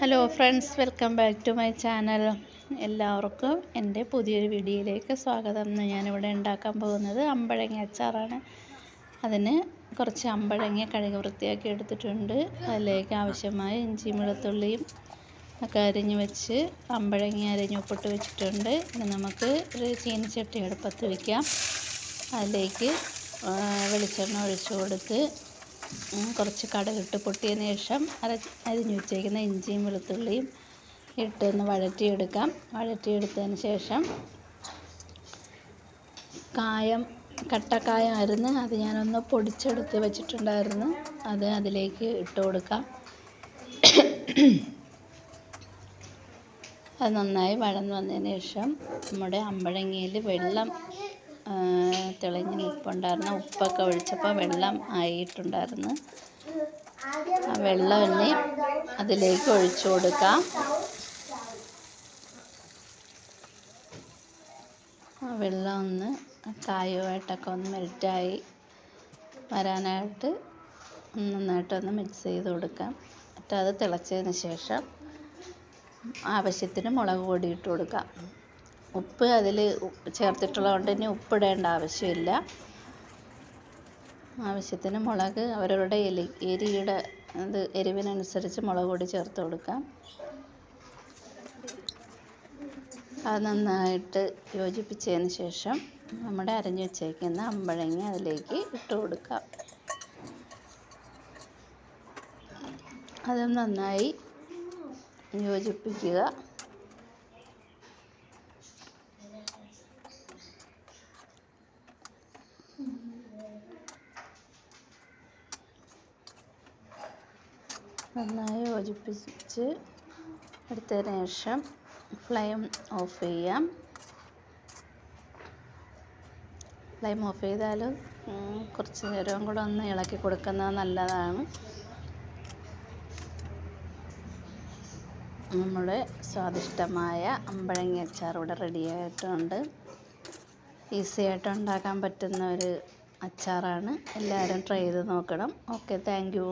Hello friends, welcome back to my channel. എല്ലാവർക്കും എൻ്റെ പുതിയൊരു വീഡിയോയിലേക്ക് സ്വാഗതം. ഞാനിവിടെ ഉണ്ടാക്കാൻ പോകുന്നത് അമ്പഴങ്ങ അച്ചാറാണ്. അതിന് കുറച്ച് അമ്പഴങ്ങ കഴുകി വൃത്തിയാക്കി എടുത്തിട്ടുണ്ട്. അതിലേക്ക് ആവശ്യമായ ഇഞ്ചിയും വെളുത്തുള്ളിയും ഒക്കെ അരിഞ്ഞ് വെച്ച് അമ്പഴങ്ങ അരിഞ്ഞ് ഉപ്പിട്ട് വെച്ചിട്ടുണ്ട്. ഇനി നമുക്ക് ഒരു ചീനച്ചട്ടി അടുപ്പത്ത് വയ്ക്കാം. അതിലേക്ക് വെളിച്ചെണ്ണ ഒഴിച്ചു കൊടുത്ത് കുറച്ച് കടുകിട്ട് പൊട്ടിയതിന് ശേഷം അരിഞ്ഞു വെച്ചേക്കുന്ന ഇഞ്ചിയും വെളുത്തുള്ളിയും ഇട്ടൊന്ന് വഴറ്റിയെടുക്കാം. വഴറ്റിയെടുത്തതിന് ശേഷം കട്ടക്കായമായിരുന്നു, അത് ഞാനൊന്ന് പൊടിച്ചെടുത്ത് വെച്ചിട്ടുണ്ടായിരുന്നു. അത് അതിലേക്ക് ഇട്ട് കൊടുക്കാം. അത് നന്നായി വഴന്ന് വന്നതിന് ശേഷം നമ്മുടെ അമ്പഴങ്ങയിൽ വെള്ളം തെളിഞ്ഞ് നിൽപ്പുണ്ടായിരുന്നു. ഉപ്പൊക്കെ ഒഴിച്ചപ്പോൾ വെള്ളം ആയിട്ടുണ്ടായിരുന്നു. ആ വെള്ളം ഇനി അതിലേക്ക് ഒഴിച്ചു കൊടുക്കാം. ആ വെള്ളം ഒന്ന് കായുമായിട്ടൊക്കെ ഒന്ന് മെൽറ്റായി വരാനായിട്ട് നന്നായിട്ടൊന്ന് മിക്സ് ചെയ്ത് കൊടുക്കാം. എന്നിട്ട് അത് തിളച്ചതിന് ശേഷം ആവശ്യത്തിന് മുളക് പൊടി ഇട്ട് കൊടുക്കാം. ഉപ്പ് അതിൽ ചേർത്തിട്ടുള്ളത് കൊണ്ട് ഇനി ഉപ്പിടേണ്ട ആവശ്യമില്ല. ആവശ്യത്തിന് മുളക് അവരവരുടെ എരിയുടെ എരിവിനനുസരിച്ച് മുളക് പൊടി ചേർത്ത് കൊടുക്കാം. അത് നന്നായിട്ട് യോജിപ്പിച്ചതിന് ശേഷം നമ്മുടെ അരിഞ്ഞു വെച്ചേക്കുന്ന അമ്പഴങ്ങ അതിലേക്ക് ഇട്ട് കൊടുക്കാം. അത് നന്നായി യോജിപ്പിക്കുക. നന്നായി യോജിപ്പിച്ച് എടുത്തതിന് ശേഷം ഫ്ലെയിം ഓഫ് ചെയ്യാം. ഫ്ലെയിം ഓഫ് ചെയ്താലും കുറച്ച് നേരം കൂടെ ഒന്ന് ഇളക്കി കൊടുക്കുന്നത് നല്ലതാണ്. നമ്മുടെ സ്വാദിഷ്ടമായ അമ്പഴങ്ങ അച്ചാർ ഇവിടെ റെഡി ആയിട്ടുണ്ട്. ഈസി ആയിട്ട് ഉണ്ടാക്കാൻ പറ്റുന്ന ഒരു അച്ചാറാണ്. എല്ലാവരും ട്രൈ ചെയ്ത് നോക്കണം. Okay, thank you.